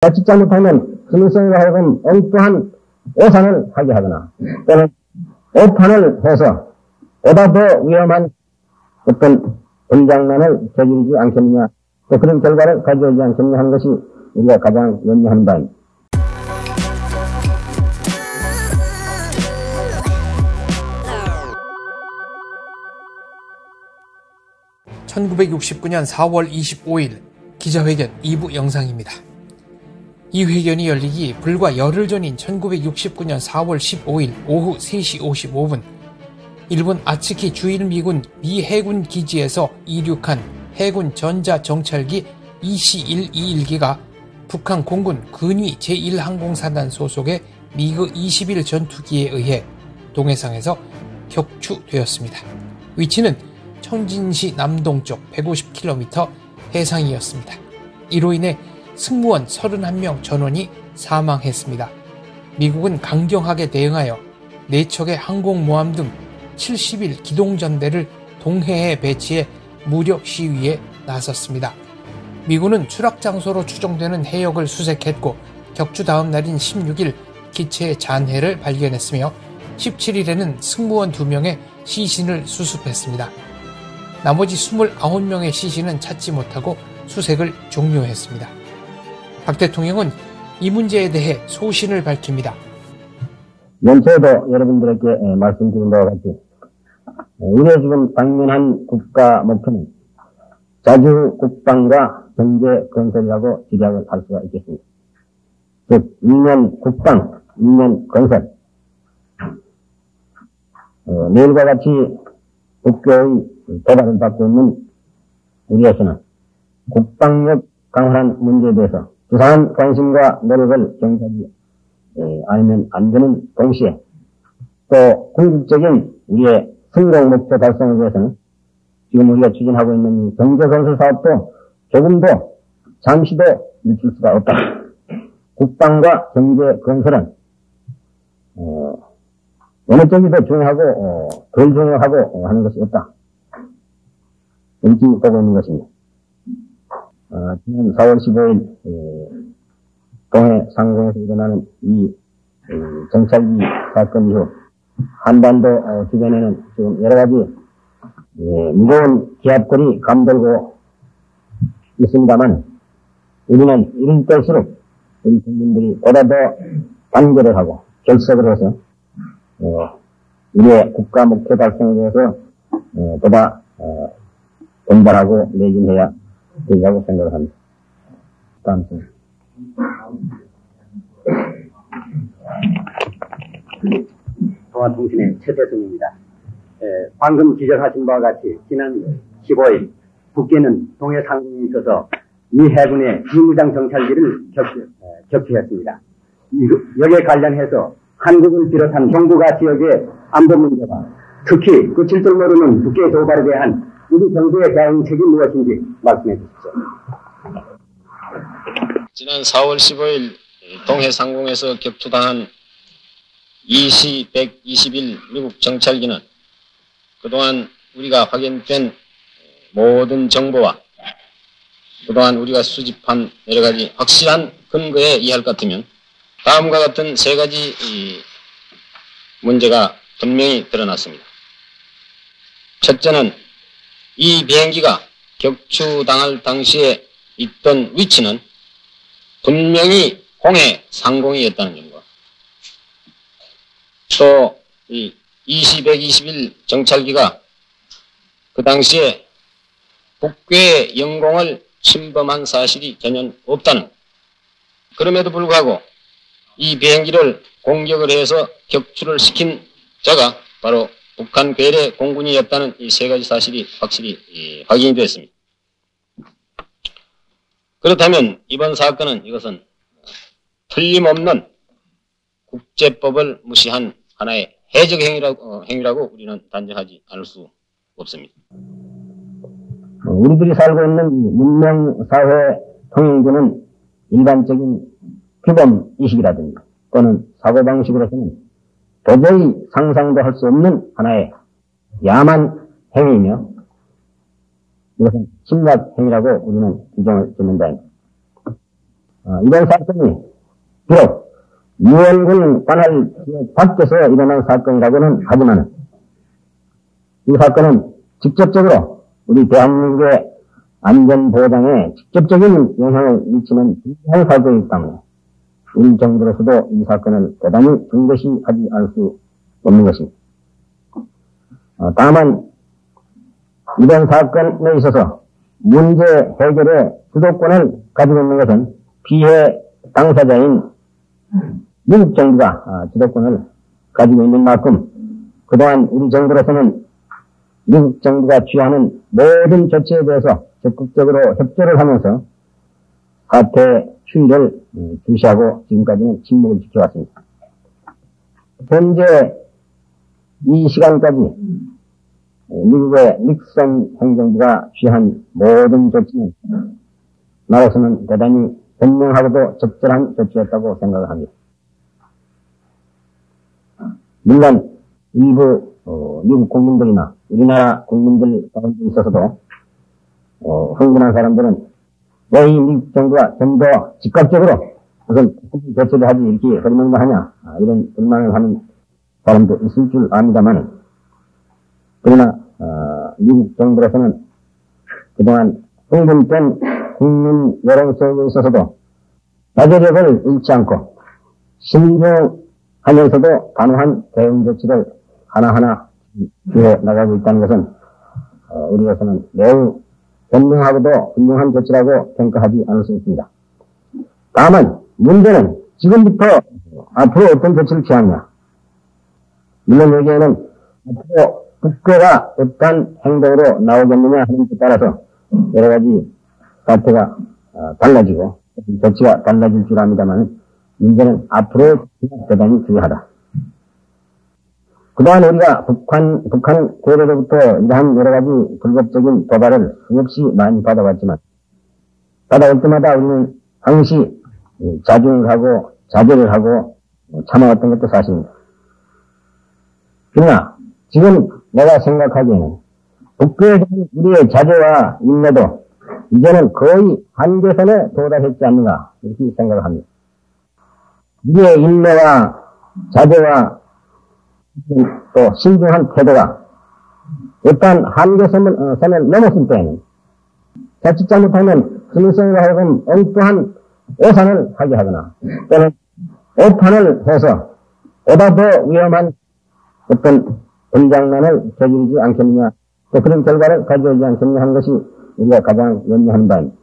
자칫 잘못하면 김일성으로 하여금 엉뚱한 오산을 하게 하거나 또는 오판을 해서 보다 더 위험한 어떤 분장난을 저지르지 않겠느냐, 또 그런 결과를 가져오지 않겠느냐 하는 것이 우리가 가장 염려하는 바입니다. (1969년 4월 25일) 기자회견 2부 영상입니다. 이 회견이 열리기 불과 열흘 전인 1969년 4월 15일 오후 3시 55분 일본 아츠키 주일미군 미 해군 기지에서 이륙한 해군 전자정찰기 EC-121기가 북한 공군 근위 제1항공사단 소속의 미그 21 전투기에 의해 동해상에서 격추되었습니다. 위치는 청진시 남동쪽 150km 해상이었습니다. 이로 인해 승무원 31명 전원이 사망했습니다. 미국은 강경하게 대응하여 4척의 항공모함 등 70일 기동전대를 동해에 배치해 무력 시위에 나섰습니다. 미군은 추락장소로 추정되는 해역을 수색했고 격추 다음 날인 16일 기체의 잔해를 발견했으며 17일에는 승무원 2명의 시신을 수습했습니다. 나머지 29명의 시신은 찾지 못하고 수색을 종료했습니다. 박 대통령은 이 문제에 대해 소신을 밝힙니다. 연초에도 여러분들에게 말씀드린 바와 같이 우리가 지금 당면한 국가 목표는 자주 국방과 경제 건설이라고 지략을 할 수가 있겠습니다. 즉 1년 국방, 1년 건설. 내일과 같이 국교의 도발을 받고 있는 우리에서는 국방력 강화한 문제에 대해서 부사한 관심과 노력을 경사하지 않으면 안 되는 동시에 또 궁극적인 우리의 성공 목표 달성을 위해서는 지금 우리가 추진하고 있는 이 경제건설 사업도 조금도 잠시도 늦출 수가 없다. 국방과 경제건설은 어느 쪽이 더 중요하고 덜 중요하고 하는 것이 없다. 이렇게 보고 있는 것입니다. 지난 4월 15일 동해 상공에서 일어나는 이 정찰기 사건 이후 한반도 주변에는 지금 여러 가지 무거운 기압골이 감돌고 있습니다만 우리는 이럴 때일수록 우리 국민들이 보다 더 단결을 하고 결석을 해서 우리의 국가 목표 달성에 대해서 보다 분발하고 매진해야 되리라고 생각을 합니다. 다음 주. 동아통신의 최대성입니다. 방금 지적하신 바와 같이 지난 15일 북계는 동해 상공에 있어서 미 해군의 비무장 정찰기를 격추했습니다. 여기에 관련해서 한국을 비롯한 동북아 지역의 안보 문제와 특히 그칠 줄 모르는 북계 도발에 대한 우리 정부의 대응책이 무엇인지 말씀해 주십시오. 지난 4월 15일 동해 상공에서 격추당한 EC-121 미국 정찰기는 그동안 우리가 확인된 모든 정보와 그동안 우리가 수집한 여러 가지 확실한 근거에 의할 것 같으면 다음과 같은 세 가지 문제가 분명히 드러났습니다. 첫째는 이 비행기가 격추당할 당시에 있던 위치는 분명히 홍해 상공이었다는 점과 또 이 EC-121 정찰기가 그 당시에 북괴의 영공을 침범한 사실이 전혀 없다는, 그럼에도 불구하고 이 비행기를 공격을 해서 격추를 시킨 자가 바로 북한 괴뢰 공군이었다는 이 세 가지 사실이 확실히 확인이 되었습니다. 그렇다면 이번 사건은 이것은 틀림없는 국제법을 무시한 하나의 해적 행위라고 우리는 단정하지 않을 수 없습니다. 우리들이 살고 있는 문명사회 통행되는 일반적인 규범의식이라든지 또는 사고방식으로서는 도저히 상상도 할 수 없는 하나의 야만 행위이며 이것은 침략 행위라고 우리는 규정을 짓는다. 이번 사건이 비록 유엔군 관할 지역 밖에서 일어난 사건이라고는 하지만 이 사건은 직접적으로 우리 대한민국의 안전보장에 직접적인 영향을 미치는 중요한 사건이기 때문에 우리 정부로서도 이 사건을 대단히 중대시하지 않을 수 없는 것입니다. 다만 이번 사건에 있어서 문제 해결의 주도권을 가지고 있는 것은 피해 당사자인 미국 정부가 주도권을 가지고 있는 만큼 그동안 우리 정부로서는 미국 정부가 취하는 모든 조치에 대해서 적극적으로 협조를 하면서 사태 추이를 주시하고 지금까지는 침묵을 지켜왔습니다. 현재 이 시간까지 미국의 닉슨 행정부가 취한 모든 조치는 나로서는 대단히 현명하고도 적절한 조치였다고 생각을 합니다. 물론 일부 미국 국민들이나 우리나라 국민들 가운데 있어서도 흥분한 사람들은 왜 이 미국 정부가 좀 더 즉각적으로 무슨 조치를 하지 이렇게 허리멍거 하냐 이런 불만을 하는 사람도 있을 줄 압니다만 그러나 미국 정부로서는 그동안 흥분된 국민 여론 속에 있어서도 자제력을 잃지 않고 신중하면서도 단호한 대응 조치를 하나하나 취해 나가고 있다는 것은 우리로서는 매우 현명하고도 훌륭한 조치라고 평가하지 않을 수 있습니다. 다만 문제는 지금부터 앞으로 어떤 조치를 취하느냐. 물론 여기에는 앞으로 국회가 어떤 행동으로 나오겠느냐 하는 데 따라서 여러 가지 사태가 달라지고 조치가 달라질 줄 압니다만 문제는 앞으로 대단히 중요하다. 그동안 우리가 북한 고려로부터 이러한 여러 가지 불법적인 도발을 수없이 많이 받아왔지만 받아올 때마다 우리는 항시 자중을 하고 자제를 하고 참아왔던 것도 사실입니다. 그러나 지금 내가 생각하기에는 북교에 대한 우리의 자제와 인내도 이제는 거의 한계선에 도달했지 않는가 이렇게 생각을 합니다. 우리의 인내와 자제와 또 신중한 태도가 일단 한계선을 넘었을 때에는 자칫 잘못하면 김일성이라 하여금 엉뚱한 오산을 하게 하거나 또는 오판을 해서 보다 더 위험한 어떤 분장난을 저지르지 않겠느냐 또 그런 결과를 가져오지 않겠느냐 하는 것이 우리가 가장 염려하는 바입니다.